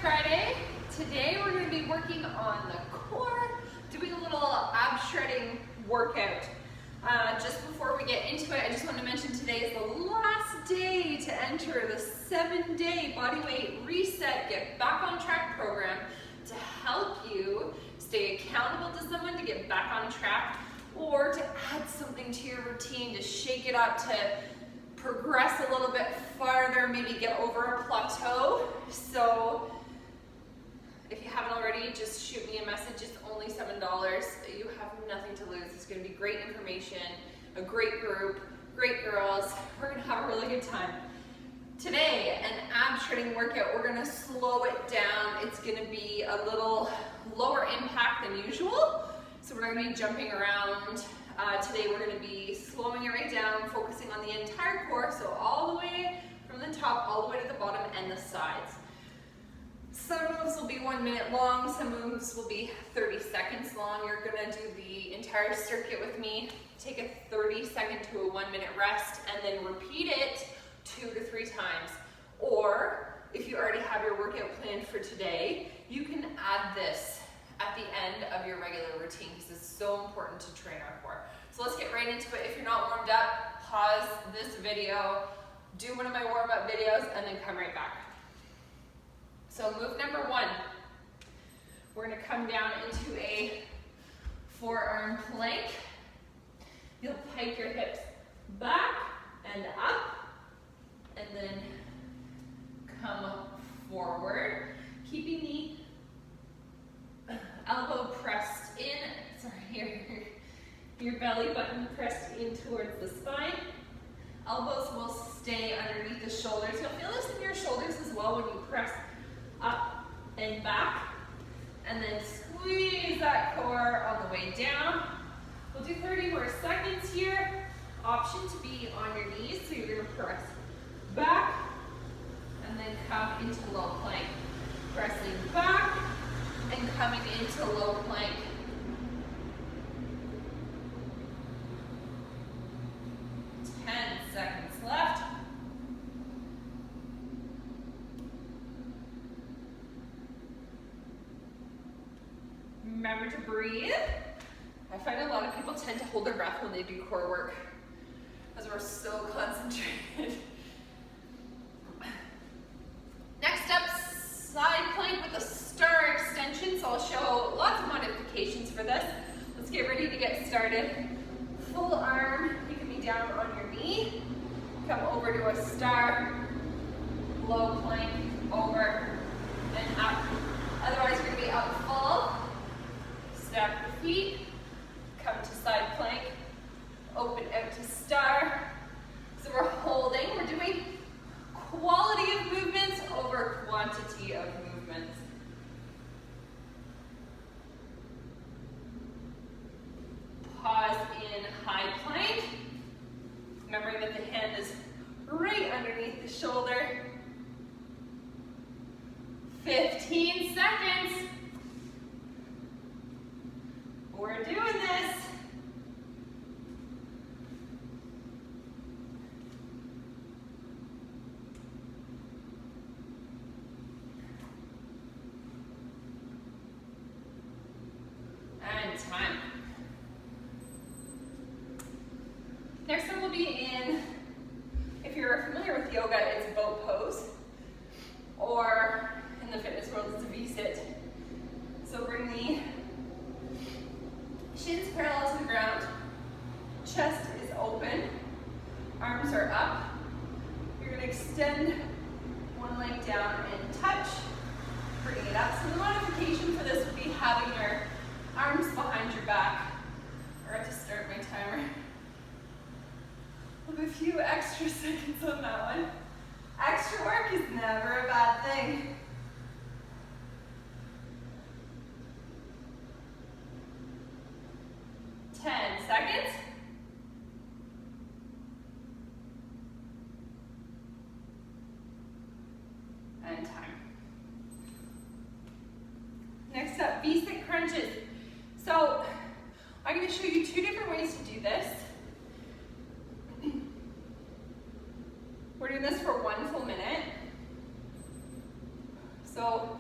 Friday. Today we're going to be working on the core, doing a little ab shredding workout. Just before we get into it, I just want to mention today is the last day to enter the 7-day body weight reset, get back on track program to help you stay accountable to someone to get back on track, or to add something to your routine, to shake it up, to progress a little bit farther, maybe get over a plateau. So if you haven't already, just shoot me a message. It's only $7. You have nothing to lose. It's going to be great information, a great group, great girls. We're going to have a really good time. Today, an ab shredding workout. We're going to slow it down. It's going to be a little lower impact than usual. So we're not going to be jumping around. Today we're going to be slowing it right down, focusing on the entire core, so all the way from the top, all the way to the bottom and the sides. Some moves will be 1 minute long, some moves will be 30 seconds long. You're going to do the entire circuit with me, take a 30-second to a 1 minute rest, and then repeat it 2 to 3 times. Or, if you already have your workout planned for today, you can add this at the end of your regular routine, because it's so important to train our core. So let's get right into it. If you're not warmed up, pause this video, do one of my warm-up videos, and then come right back. So move number 1, we're going to come down into a forearm plank. You'll pike your hips back and up, and then come forward, keeping the elbow pressed in, your belly button pressed in towards the spine. Elbows will stay underneath the shoulders. You'll feel this in your shoulders as well when you press up and back. And then squeeze that core on the way down. We'll do 30 more seconds here. Option to be on your knees, so you're going to press back and then come into low plank. Pressing back and coming into low plank. 10 seconds left. Remember to breathe. I find a lot of people tend to hold their breath when they do core work, because we're so concentrated. Next up, side plank with a star extension. So I'll show lots of modifications for this. Let's get ready to get started. Full arm, you can be down on your knee. Come over to a star, low plank, over, and up. Otherwise, you're going to be out full. Step your feet, come to side plank, open out to star. So we're holding, we're doing quality of movements over quantity of movements. Pause in high plank, remembering that the hand is right underneath the shoulder. 15 seconds. We're doing this. And time. Next one will be in, if you're familiar with yoga, it's boat pose, or in the fitness world, it's a V-sit. So bring the shins parallel to the ground, chest is open, arms are up. You're going to extend one leg down and touch, bring it up. So the modification for this would be having your arms behind your back. Or to start my timer. We'll have a few extra seconds on that one. Extra work is never a bad thing. Seconds. And time. Next up, V-sit crunches. So I'm going to show you 2 different ways to do this. We're doing this for 1 full minute. So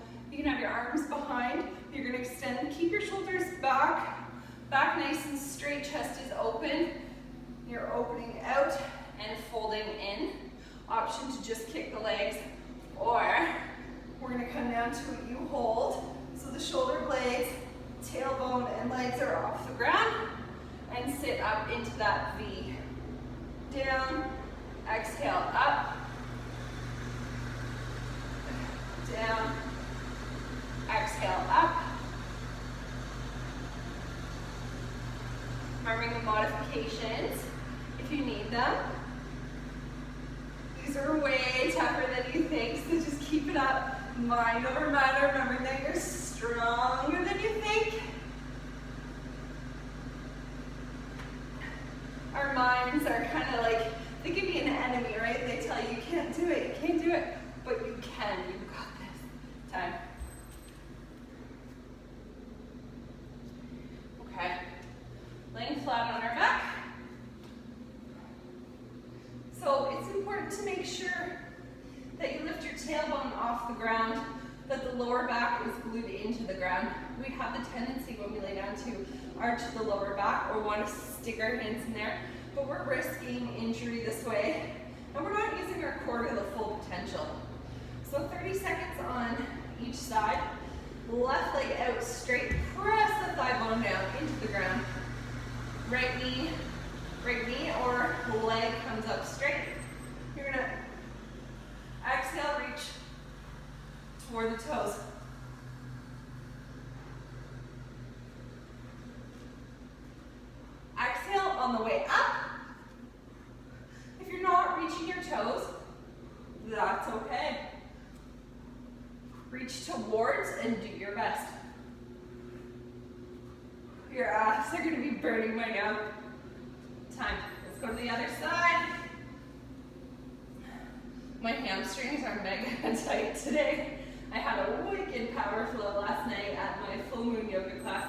legs, or we're gonna come down to a U hold. So the shoulder blades, tailbone, and legs are off the ground, and sit up into that V. Down, exhale, up, down, exhale, up. Remembering the modifications if you need them. These are way tougher than you think, so just keep it up. Mind over matter, remembering that you're stronger than you think. Our minds are kind of like, they can be an enemy, right? They tell you, you can't do it, you can't do it, but you can, you've got this. Time. Okay, laying flat on our back. So it's important to make sure that you lift your tailbone off the ground, that the lower back is glued into the ground. We have the tendency when we lay down to arch the lower back or want to stick our hands in there, but we're risking injury this way, and we're not using our core to the full potential. So 30 seconds on each side. Left leg out straight, press the thigh bone down into the ground. Right knee or leg comes up straight. You're gonna exhale, reach toward the toes. Exhale on the way up. If you're not reaching your toes, that's okay. Reach towards and do your best. Your abs are gonna be burning by now. Time. Let's go to the other side. My hamstrings are mega tight today. I had a wicked power flow last night at my full moon yoga class.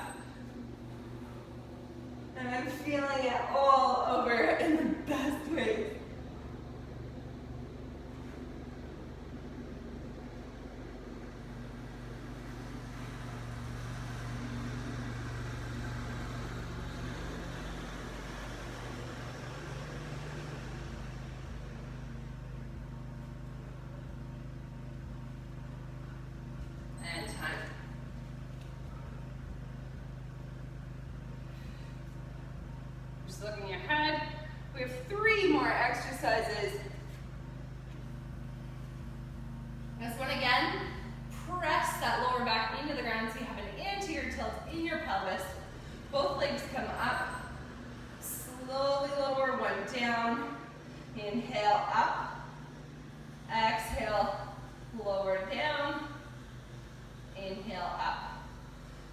And I'm feeling it all over in the best way. And time. Just looking ahead. We have 3 more exercises. This one again, press that lower back into the ground so you have an anterior tilt in your pelvis. Both legs come up. Slowly lower one down. Inhale up. Exhale, lower down. Inhale up.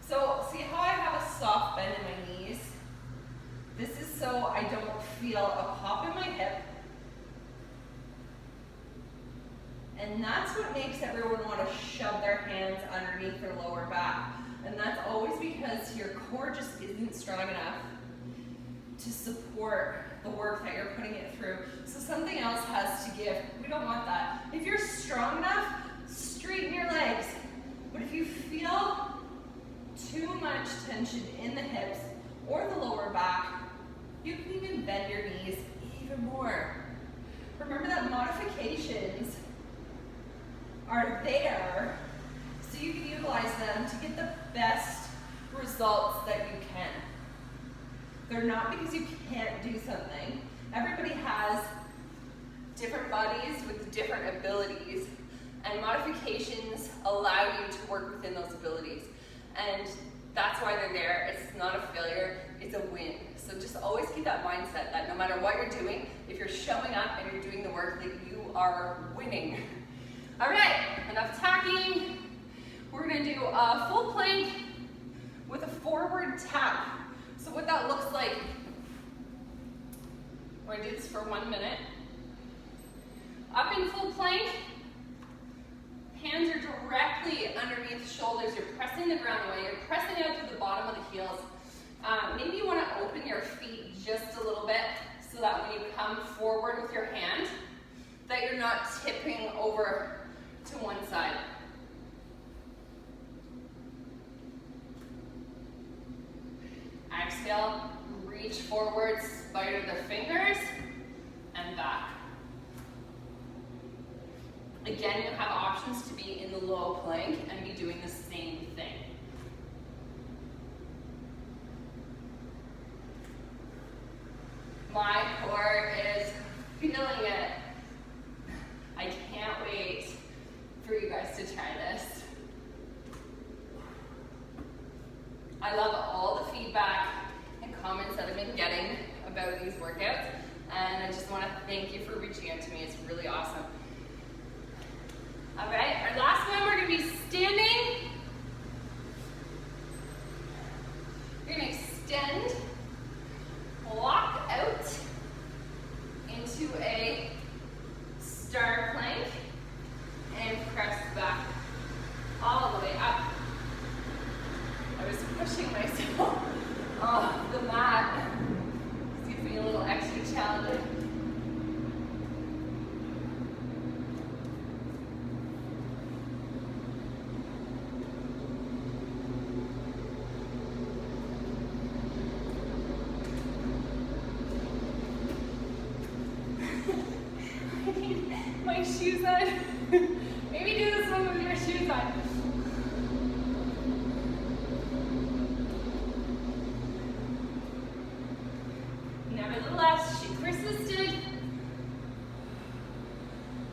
So see how I have a soft bend in my knees? This is so I don't feel a pop in my hip. And that's what makes everyone want to shove their hands underneath their lower back. And that's always because your core just isn't strong enough to support the work that you're putting it through. So something else has to give. We don't want that. If you're strong enough, straighten your legs. But if you feel too much tension in the hips or the lower back, you can even bend your knees even more. Remember that modifications are there so you can utilize them to get the best results that you can. They're not because you can't do something. Everybody has different bodies with different abilities, and modifications allow you to work within those abilities. And that's why they're there. It's not a failure, it's a win. So just always keep that mindset that no matter what you're doing, if you're showing up and you're doing the work, that you are winning. All right, enough talking. We're gonna do a full plank with a forward tap. So what that looks like, we're gonna do this for 1 minute. Up in full plank, hands are directly underneath the shoulders. You're pressing the ground away. You're pressing out to the bottom of the heels. Maybe you want to open your feet just a little bit so that when you come forward with your hand, that you're not tipping over to one side. Exhale, reach forward, spider the fingers, and back. Again, you have options to be in the low plank and be doing the same thing. My core is feeling it. I can't wait for you guys to try this. I love all the feedback and comments that I've been getting about these workouts, and I just want to thank you for reaching out to me. It's really awesome. All right, our last one, we're going to be standing. You're going to extend, walk out into a star plank, and press back all the way up. I was pushing myself off the mat. This gives me a little extra challenge. I need my shoes on. Maybe do this one with your shoes on. Nevertheless, she persisted.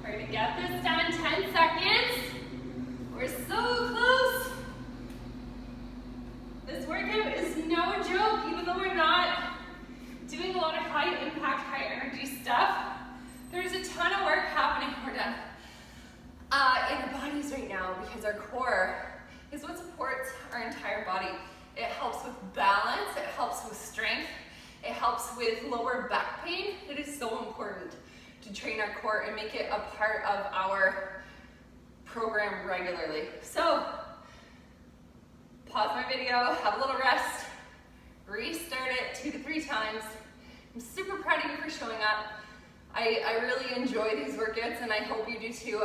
We're gonna get this done, 10 seconds. We're so close. This workout is no joke, even though we're not doing a lot of high impact, high energy stuff. There's a ton of work happening in our bodies right now, because our core is what supports our entire body. It helps with balance, it helps with strength, it helps with lower back pain. It is so important to train our core and make it a part of our program regularly. So, pause my video, have a little rest, restart it 2 to 3 times. I'm super proud of you for showing up. I really enjoy these workouts, and I hope you do too.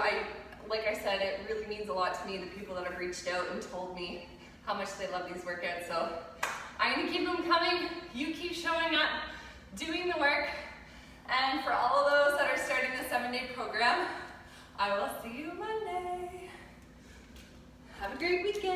Like I said, it really means a lot to me, the people that have reached out and told me how much they love these workouts. So I'm gonna keep them coming. You keep showing up, doing the work. And for all of those that are starting the 7-day program, I will see you Monday. Have a great weekend.